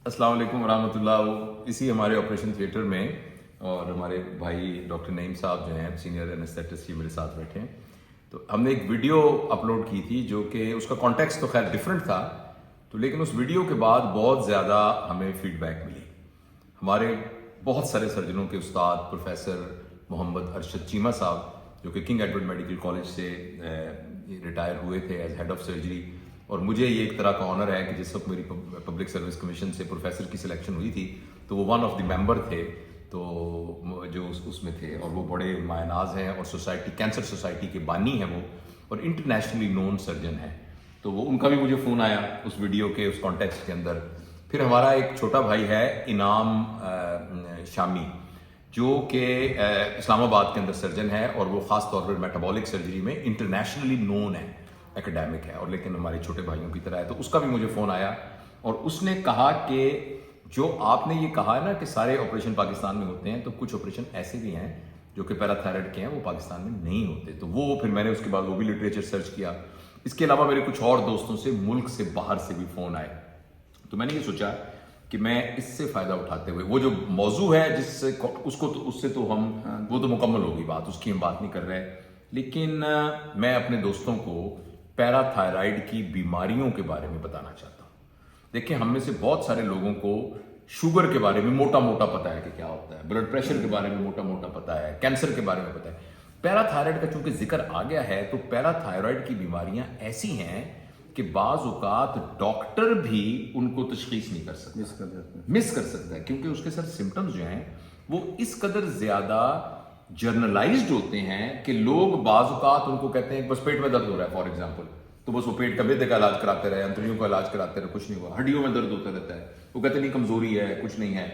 अस्सलाम वालेकुम वरहमतुल्लाह। इसी हमारे ऑपरेशन थिएटर में और हमारे भाई डॉक्टर नईम साहब जो हैं सीनियर एनेस्थेटिस्ट मेरे साथ बैठे हैं। तो हमने एक वीडियो अपलोड की थी जो कि उसका कॉन्टेक्स्ट तो खैर डिफरेंट था, तो लेकिन उस वीडियो के बाद बहुत ज़्यादा हमें फीडबैक मिली। हमारे बहुत सारे सर्जनों के उस्ताद प्रोफेसर मोहम्मद अरशद चीमा साहब जो कि किंग एडवर्ड मेडिकल कॉलेज से रिटायर हुए थे एज हेड ऑफ सर्जरी, और मुझे ये एक तरह का ऑनर है कि जिस वक्त मेरी पब्लिक सर्विस कमीशन से प्रोफेसर की सिलेक्शन हुई थी तो वो वन ऑफ द मेंबर थे, तो जो उसमें थे, और वो बड़े मायनाज हैं और सोसाइटी कैंसर सोसाइटी के बानी हैं वो, और इंटरनेशनली नोन सर्जन हैं। तो वो उनका भी मुझे फ़ोन आया उस वीडियो के उस कॉन्टेक्स्ट के अंदर। फिर हमारा एक छोटा भाई है इनाम शामी जो कि इस्लामाबाद के अंदर सर्जन है, और वो ख़ास तौर पर मेटाबॉलिक सर्जरी में इंटरनेशनली नोन है, एकेडमिक है, और लेकिन हमारे छोटे भाइयों की तरह है। तो उसका भी मुझे फ़ोन आया और उसने कहा कि जो आपने ये कहा है ना कि सारे ऑपरेशन पाकिस्तान में होते हैं, तो कुछ ऑपरेशन ऐसे भी हैं जो कि पैराथायराइड के हैं, वो पाकिस्तान में नहीं होते। तो वो फिर मैंने उसके बाद वो भी लिटरेचर सर्च किया। इसके अलावा मेरे कुछ और दोस्तों से मुल्क से बाहर से भी फ़ोन आए। तो मैंने ये सोचा कि मैं इससे फ़ायदा उठाते हुए वो जो मौजू है जिससे उसको तो उससे तो हम वो तो मुकम्मल होगी बात, उसकी हम बात नहीं कर रहे, लेकिन मैं अपने दोस्तों को पैराथायराइड की बीमारियों के बारे में बताना चाहता हूँ। देखिए, हम में से बहुत सारे लोगों को शुगर के बारे में मोटा मोटा पता है कि क्या होता है, ब्लड प्रेशर के बारे में मोटा मोटा पता है, कैंसर के बारे में पता है। पैराथायराइड का चूंकि जिक्र आ गया है, तो पैराथायराइड की बीमारियां ऐसी हैं कि बाज़ औक़ात डॉक्टर भी उनको तशख़ीस नहीं कर सकता, मिस कर सकता है, क्योंकि उसके सर सिम्टम्स जो हैं वो इस कदर ज़्यादा जर्नलाइज्ड होते हैं कि लोग बाज़ औक़ात उनको कहते हैं बस पेट में दर्द हो रहा है फॉर एग्जांपल, तो बस वो पेट का बेदे का इलाज कराते रहे, अंतड़ियों का इलाज कराते रहे, कुछ नहीं हुआ। हड्डियों में दर्द होता रहता है, वो कहते नहीं कमजोरी है, कुछ नहीं है।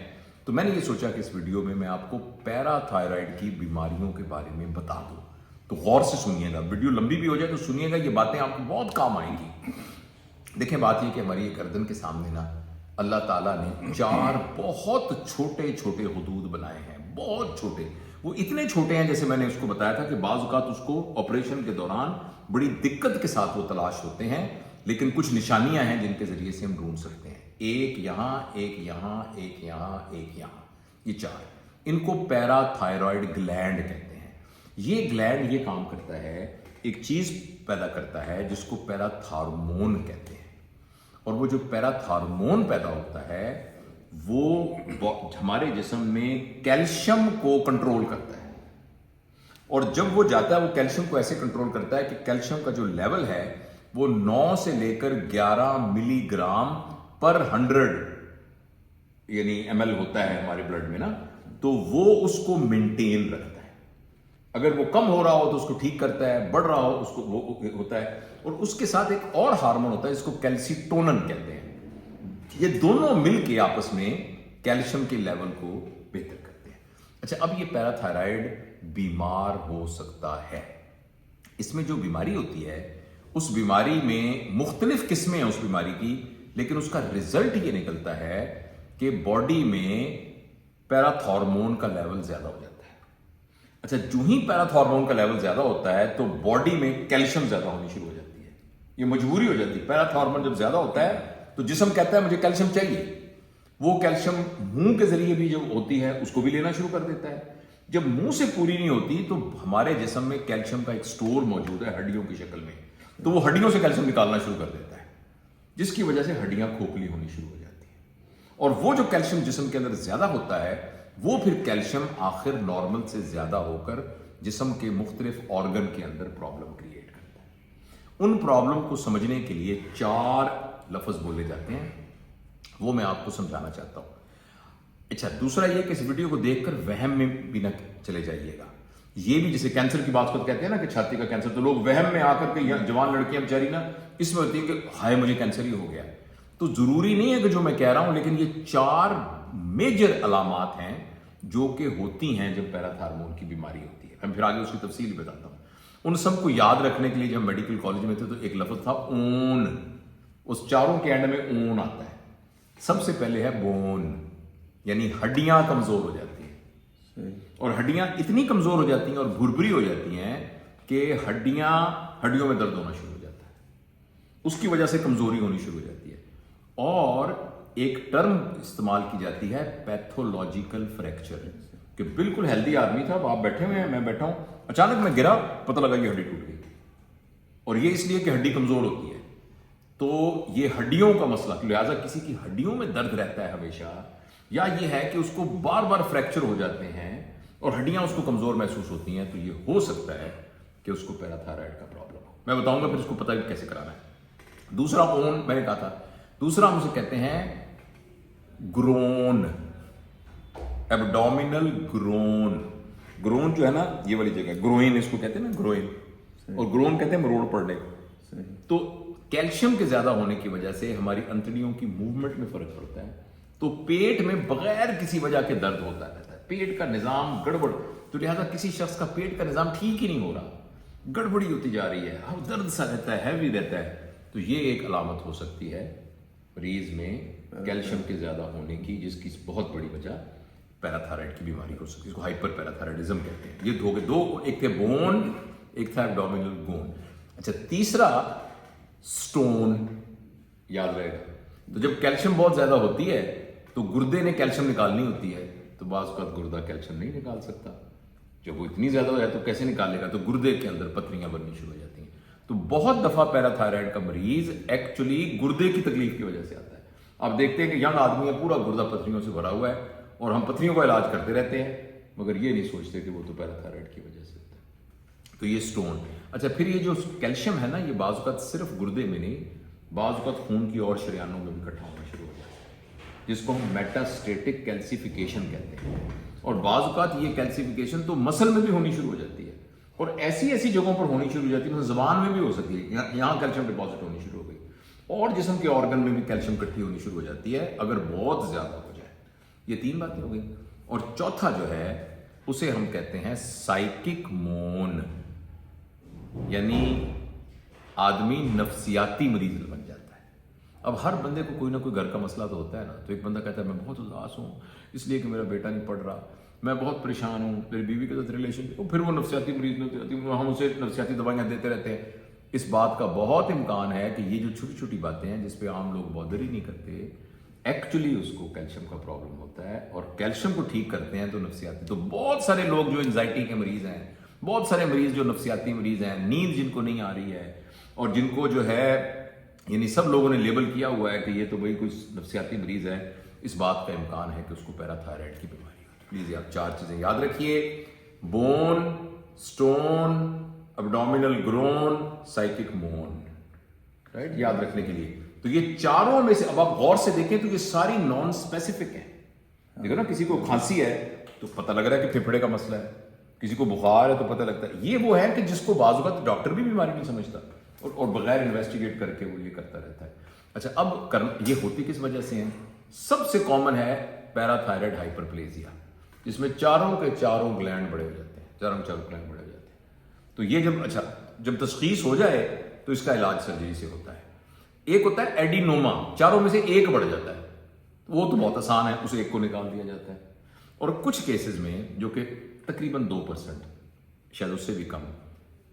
तो मैंने ये सोचा कि इस वीडियो में मैं आपको पैराथायराइड की बीमारियों के बारे में बता दूं, तो गौर से सुनिएगा। वीडियो लंबी भी हो जाए तो सुनिएगा, ये बातें आपको बहुत काम आएंगी। देखें, बात ये कि हमारी एक गर्दन के सामने ना अल्लाह ताला ने 4 बहुत छोटे छोटे हुदूद बनाए हैं, बहुत छोटे। वो इतने छोटे हैं, जैसे मैंने उसको बताया था कि बाज़ औक़ात उसको ऑपरेशन के दौरान बड़ी दिक्कत के साथ वो तलाश होते हैं, लेकिन कुछ निशानियां हैं जिनके जरिए से हम ढूंढ सकते हैं। एक यहाँ, एक यहाँ, एक यहाँ, एक यहाँ, ये 4, इनको पैराथायरॉयड ग्लैंड कहते हैं। ये ग्लैंड ये काम करता है, एक चीज पैदा करता है जिसको पैराथार्मोन कहते हैं, और वो जो पैराथार्मोन पैदा होता है वो हमारे जिस्म में कैल्शियम को कंट्रोल करता है, और जब वो जाता है वो कैल्शियम को ऐसे कंट्रोल करता है कि कैल्शियम का जो लेवल है वो 9 से लेकर 11 मिलीग्राम पर 100 यानी ml होता है हमारे ब्लड में ना, तो वो उसको मेंटेन रखता है। अगर वो कम हो रहा हो तो उसको ठीक करता है, बढ़ रहा हो उसको वो होता है। और उसके साथ एक और हार्मोन होता है जिसको कैल्सीटोनिन कहते हैं। ये दोनों मिलके आपस में कैल्शियम के लेवल को बेहतर करते हैं। अच्छा, अब ये पैराथायराइड बीमार हो सकता है। इसमें जो बीमारी होती है उस बीमारी में मुख्तलिफ किस्में हैं उस बीमारी की, लेकिन उसका रिजल्ट ये निकलता है कि बॉडी में पैराथॉर्मोन का लेवल ज्यादा हो जाता है। अच्छा, जो ही पैराथॉर्मोन का लेवल ज्यादा होता है तो बॉडी में कैल्शियम ज्यादा होनी शुरू हो जाती है। ये मजबूरी हो जाती है। पैराथॉर्मोन जब ज्यादा होता है तो जिस्म कहता है मुझे कैल्शियम चाहिए, वो कैल्शियम मुंह के जरिए भी जो होती है उसको भी लेना शुरू कर देता है। जब मुंह से पूरी नहीं होती तो हमारे जिस्म में कैल्शियम का एक स्टोर मौजूद है हड्डियों की शक्ल में, तो वो हड्डियों से कैल्शियम निकालना शुरू कर देता है, जिसकी वजह से हड्डियां खोखली होनी शुरू हो जाती हैं। और वो जो कैल्शियम जिस्म के अंदर ज्यादा होता है वो फिर कैल्शियम आखिर नॉर्मल से ज्यादा होकर जिस्म के मुख्तलिफ ऑर्गन के अंदर प्रॉब्लम क्रिएट करता है। उन प्रॉब्लम को समझने के लिए 4 लफ्ज बोले जाते हैं, वो मैं आपको समझाना चाहता हूं। अच्छा, दूसरा ये कि इस वीडियो को देखकर वहम में भी न चले जाइएगा। ये भी जैसे कैंसर की बात को कहते हैं ना कि छाती का कैंसर, तो लोग वहम में आकर के जवान लड़कियां बेचारी ना इसमें होती है कि हाय मुझे कैंसर ही हो गया। तो जरूरी नहीं है कि जो मैं कह रहा हूं, लेकिन ये 4 मेजर अलामात हैं जो कि होती हैं जब पैराथार्मोन की बीमारी होती है। हम फिर आगे उसकी तफसील बताता हूं। उन सबको याद रखने के लिए जब मेडिकल कॉलेज में थे तो एक लफ्ज था ऊन, उस 4 के एंड में ऊन आता है। सबसे पहले है बोन, यानी हड्डियां कमजोर हो जाती हैं, और हड्डियां इतनी कमजोर हो जाती हैं और भुरभुरी हो जाती हैं कि हड्डियों में दर्द होना शुरू हो जाता है, उसकी वजह से कमजोरी होनी शुरू हो जाती है। और ایک ٹرم استعمال کی جاتی ہے پیتھولوجیکل فریکچر، کہ بالکل ہیلدی آدمی تھا، آپ بیٹھے ہوئے ہیں، میں بیٹھا ہوں، اچانک میں گرا، پتہ لگا یہ ہڈی ٹوٹ گئی، اور یہ اس لیے کہ ہڈی کمزور ہوتی ہے. تو یہ ہڈیوں کا مسئلہ، لہٰذا کسی کی ہڈیوں میں درد رہتا ہے ہمیشہ، یا یہ ہے کہ اس کو بار بار فریکچر ہو جاتے ہیں اور ہڈیاں اس کو کمزور محسوس ہوتی ہیں، تو یہ ہو سکتا ہے کہ اس کو پیراتھائرائڈ کا پرابلم ہو. میں بتاؤں گا پھر اس کو پتہ کیسے کرانا ہے. دوسرا اون میں نے کہا تھا، دوسرا ہم اسے کہتے ہیں گرون، ایبڈومینل گرون. گرون جو ہے نا یہ والی جگہ، گروئن اس کو کہتے ہیں نا، گروئن، اور گرون کہتے ہیں مروڑ پڑنے. تو کیلشیم کے زیادہ ہونے کی وجہ سے ہماری انتڑیوں کی موومنٹ میں فرق پڑتا ہے، تو پیٹ میں بغیر کسی وجہ کے درد ہوتا رہتا ہے، پیٹ کا نظام گڑبڑ. تو لہٰذا کسی شخص کا پیٹ کا نظام ٹھیک ہی نہیں ہو رہا، گڑبڑی ہوتی جا رہی ہے، اور درد سا رہتا ہے، ہیوی رہتا ہے. تو یہ ایک علامت ہو سکتی ہے مریض میں کیلشیم کے زیادہ ہونے کی، جس کی بہت بڑی وجہ پیراتھائرائڈ کی بیماری ہو سکتی ہے. اس کو ہائپر پیراتھائرائڈزم کہتے ہیں. یہ ہو گئے دو، ایک تھے بون، ایک تھا ایبڈومینل گون. اچھا، تیسرا سٹون، یاد رہے گا. تو جب کیلشیم بہت زیادہ ہوتی ہے تو گردے نے کیلشیم نکالنی ہوتی ہے، تو بعض اوقات گردہ کیلشیم نہیں نکال سکتا. جب وہ اتنی زیادہ ہو جائے تو کیسے نکالے گا؟ تو گردے کے اندر پتھریاں بننی شروع ہو جاتی ہیں. تو بہت دفعہ پیراتھائرائڈ کا مریض ایکچولی گردے کی تکلیف کی وجہ سے آتا ہے. آپ دیکھتے ہیں کہ ینگ آدمی ہے، پورا گردہ پتھریوں سے بھرا ہوا ہے، اور ہم پتھریوں کا علاج کرتے رہتے ہیں، مگر یہ نہیں سوچتے کہ وہ تو پیراتھائرائڈ کی وجہ سے ہوتا ہے. تو یہ سٹون. اچھا، پھر یہ جو کیلشیم ہے نا، یہ بعض اوقات صرف گردے میں نہیں، بعض اوقات خون کی اور شریانوں میں بھی اکٹھا ہونا شروع ہو جاتا ہے، جس کو ہم میٹاسٹیٹک کیلسیفیکیشن کہتے ہیں. اور بعض اوقات یہ کیلسیفیکیشن تو مسل میں بھی ہونی شروع ہو جاتی ہے، اور ایسی ایسی جگہوں پر ہونی شروع ہو جاتی ہے، مثلا زبان میں بھی ہو سکتی ہے، یہاں کیلشیم ڈپازٹ ہونی شروع ہو گئی، اور جسم کے آرگن میں بھی کیلشیم اکٹھی ہونی شروع ہو جاتی ہے اگر بہت زیادہ ہو جائے. یہ تین باتیں ہو گئی. اور چوتھا جو ہے اسے ہم کہتے ہیں سائیکک مون، یعنی آدمی نفسیاتی مریض بن جاتا ہے. اب ہر بندے کو کوئی نہ کوئی گھر کا مسئلہ تو ہوتا ہے نا. تو ایک بندہ کہتا ہے میں بہت اداس ہوں اس لیے کہ میرا بیٹا نہیں پڑھ رہا، میں بہت پریشان ہوں، میری بیوی کے ساتھ ریلیشن، پھر وہ نفسیاتی مریض میں ہم اسے نفسیاتی دوائیاں دیتے رہتے ہیں. اس بات کا بہت امکان ہے کہ یہ جو چھوٹی چھوٹی باتیں ہیں جس پہ عام لوگ بودر ہی نہیں کرتے، ایکچولی اس کو کیلشیم کا پرابلم ہوتا ہے، اور کیلشیم کو ٹھیک کرتے ہیں تو نفسیاتی. تو بہت سارے لوگ جو انزائٹی کے مریض ہیں، بہت سارے مریض جو نفسیاتی مریض ہیں، نیند جن کو نہیں آ رہی ہے، اور جن کو جو ہے یعنی سب لوگوں نے لیبل کیا ہوا ہے کہ یہ تو بھائی کوئی نفسیاتی مریض ہے، اس بات کا امکان ہے کہ اس کو پیراتھائرائڈ کی بیماری ہو. پلیز آپ چار چیزیں یاد رکھیے: bone, stone, abdominal groan, psychic moan. Right, یاد رکھنے کے لیے. تو یہ چاروں میں سے اب آپ غور سے دیکھیں تو یہ ساری نان اسپیسیفک ہیں. دیکھو نا، کسی کو کھانسی ہے تو پتہ لگ رہا ہے کہ پھیپھڑے کا مسئلہ ہے، کسی کو بخار ہے تو پتہ لگتا ہے. یہ وہ ہے کہ جس کو بعض اوقات ڈاکٹر بھی بیماری نہیں سمجھتا، اور بغیر انویسٹیگیٹ کر کے وہ یہ کرتا رہتا ہے. اچھا، اب یہ ہوتی کس وجہ سے ہیں؟ سب سے کامن ہے پیراتھائرائڈ ہائپرپلیزیا، جس میں چاروں کے چاروں گلینڈ بڑے ہو جاتے ہیں، چاروں گلینڈ بڑے ہو جاتے ہیں. تو یہ جب تشخیص ہو جائے تو اس کا علاج سرجری سے ہوتا ہے. ایک ہوتا ہے ایڈینوما، چاروں میں سے ایک بڑھ جاتا ہے، وہ تو بہت آسان ہے، اسے ایک کو نکال دیا جاتا ہے. اور کچھ کیسز میں جو کہ تقریباً 2%، شاید اس سے بھی کم،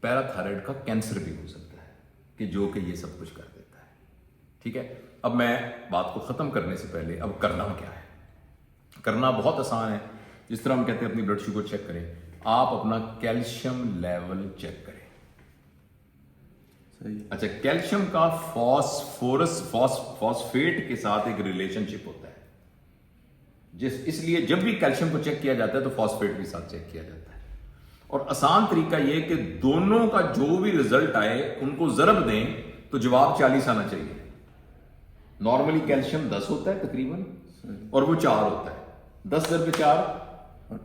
پیراتھائرائڈ کا کینسر بھی ہو سکتا ہے، کہ جو کہ یہ سب کچھ کر دیتا ہے. ٹھیک ہے، اب میں بات کو ختم کرنے سے پہلے اب کرنا کیا ہے؟ کرنا بہت آسان ہے. جس طرح ہم کہتے ہیں اپنی بلڈ شوگر چیک کریں، آپ اپنا کیلشیم لیول چیک کریں. اچھا، کیلشیم کا فاسفیٹ کے ساتھ ایک ریلیشن شپ ہوتا ہے، اس لیے جب بھی کیلشیم کو چیک کیا جاتا ہے تو فاسفیٹ بھی ساتھ چیک کیا جاتا ہے. اور آسان طریقہ یہ کہ دونوں کا جو بھی رزلٹ آئے ان کو ضرب دیں تو جواب 40 آنا چاہیے. نارملی کیلشیم 10 ہوتا ہے تقریباً، اور وہ 4 ہوتا ہے. 10 ضرب 4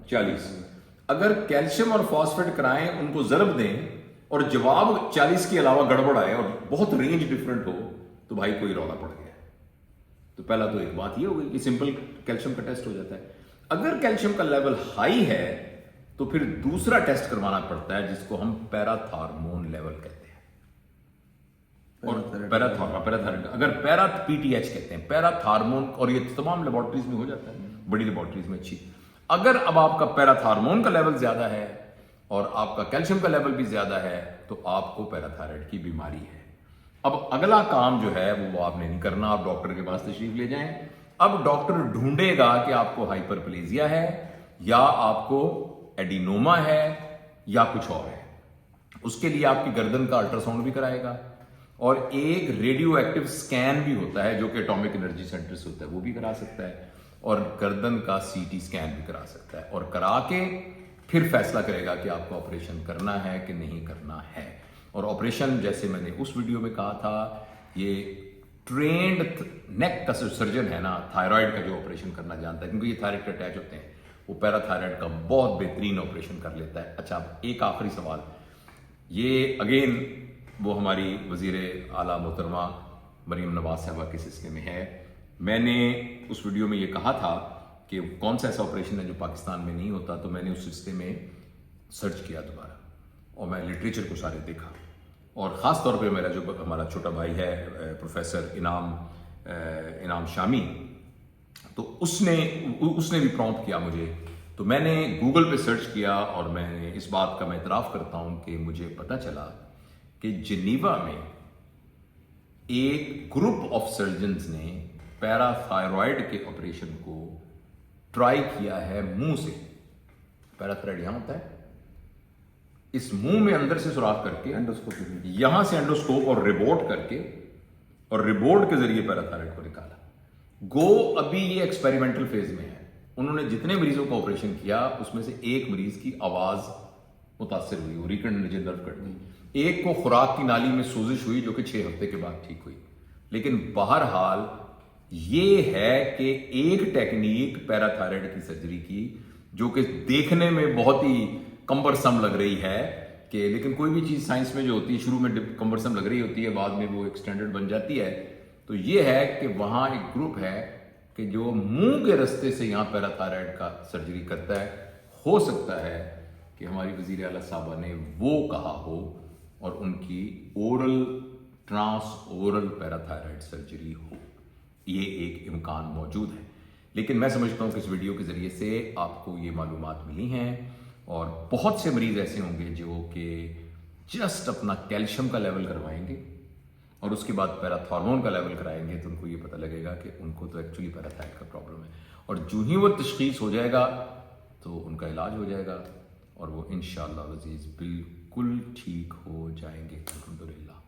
40. اگر کیلشیم اور فاسفیٹ کرائیں، ان کو ضرب دیں اور جواب 40 کے علاوہ گڑبڑ آئے اور بہت رینج ڈفرنٹ ہو، تو بھائی کوئی رولا پڑ گیا. تو پہلا تو ایک بات یہ ہو گئی کہ سمپل کیلشیم کا ٹیسٹ ہو جاتا ہے. اگر کیلشیم کا لیول ہائی ہے تو پھر دوسرا ٹیسٹ کروانا پڑتا ہے جس کو ہم پیراتھارمون لیول کہتے ہیں. اور پیراتھارمون، اگر پیرا پی ٹی ایچ کہتے ہیں، پیراتھارمون، اور یہ تمام لیبارٹریز میں ہو جاتا ہے، بڑی لیبارٹریز میں اچھی. اگر اب آپ کا پیراتھارمون کا لیول زیادہ ہے اور آپ کا کیلشیم کا لیول بھی زیادہ ہے تو آپ کو پیراتھائرائڈ کی بیماری ہے. اب اگلا کام جو ہے وہ آپ نے نہیں کرنا، آپ ڈاکٹر کے پاس تشریف لے جائیں، अब डॉक्टर ढूंढेगा कि आपको हाइपरप्लेजिया है या आपको एडिनोमा है या कुछ और है। उसके लिए आपकी गर्दन का अल्ट्रासाउंड भी कराएगा और एक रेडियो एक्टिव स्कैन भी होता है जो कि एटॉमिक एनर्जी सेंटर से होता है, वो भी करा सकता है, और गर्दन का सीटी स्कैन भी करा सकता है, और करा के फिर फैसला करेगा कि आपको ऑपरेशन करना है कि नहीं करना है। और ऑपरेशन जैसे मैंने उस वीडियो में कहा था, ये ट्रेंड नेक का सर्जन है ना, थायराइड का जो ऑपरेशन करना जानता है, क्योंकि ये थायराइड के अटैच होते हैं, वो पैराथायराइड का बहुत बेहतरीन ऑपरेशन कर लेता है। अच्छा, एक आखिरी सवाल, ये अगेन वो हमारी वजीर आला मोहतरमा मरीम नवाज साहबा के सिलसिले में है। मैंने उस वीडियो में ये कहा था कि कौन सा ऐसा ऑपरेशन है जो पाकिस्तान में नहीं होता, तो मैंने उस सिलसिले में सर्च किया दोबारा और मैं लिटरेचर को सारे देखा, और ख़ास तौर पे मेरा जो हमारा छोटा भाई है प्रोफेसर इनाम शामी, तो उसने भी प्रॉम्प्ट किया मुझे, तो मैंने गूगल पे सर्च किया और मैंने इस बात का मैं इतराफ़ करता हूँ कि मुझे पता चला कि जिनीवा में एक ग्रुप ऑफ सर्जन्स ने पैराथायरॉयड के ऑपरेशन को ट्राई किया है मुंह से। पैराथायरॉयड यहां होता है, इस मुंह में अंदर से सुराख करके एंडोस्कोप, यहां से एंडोस्कोप और रिबोट करके, और रिबोट के जरिए पैराथायरॉयड को निकाला। गो अभी ये एक्सपेरिमेंटल फेज में है। उन्होंने जितने मरीजों का ऑपरेशन किया उसमें से एक मरीज की आवाज मुतासर हुई, वो रिकंडीजन नर्व कट गई, एक को खुराक की नाली में सोजिश हुई जो कि 6 हफ्ते के बाद ठीक हुई। लेकिन बहरहाल ये है कि एक टेक्निक पैराथायराइड की सर्जरी की जो कि देखने में बहुत ही कम्बरसम लग रही है कि, लेकिन कोई भी चीज़ साइंस में जो होती है शुरू में कम्बरसम लग रही होती है, बाद में वो एक स्टैंडर्ड बन जाती है। तो ये है कि वहाँ एक ग्रुप है कि जो मुंह के रास्ते से यहाँ पैराथायराइड का सर्जरी करता है। हो सकता है कि हमारी वज़ीर आला साहबा ने वो कहा हो और उनकी oral transoral parathyroid surgery हो, ये एक इम्कान मौजूद है। लेकिन मैं समझता हूँ कि इस वीडियो के ज़रिए से आपको ये मालूमात मिली हैं, और बहुत से मरीज़ ऐसे होंगे जो कि जस्ट अपना कैल्शियम का लेवल करवाएंगे और उसके बाद पैराथॉर्मोन का लेवल कराएंगे, तो उनको ये पता लगेगा कि उनको तो एक्चुअली पैराथायराइड का प्रॉब्लम है, और जो ही वो तशख़ीस हो जाएगा तो उनका इलाज हो जाएगा और वो इंशाअल्लाह अज़ीज़ बिल्कुल ठीक हो जाएंगे अल्हम्दुलिल्लाह।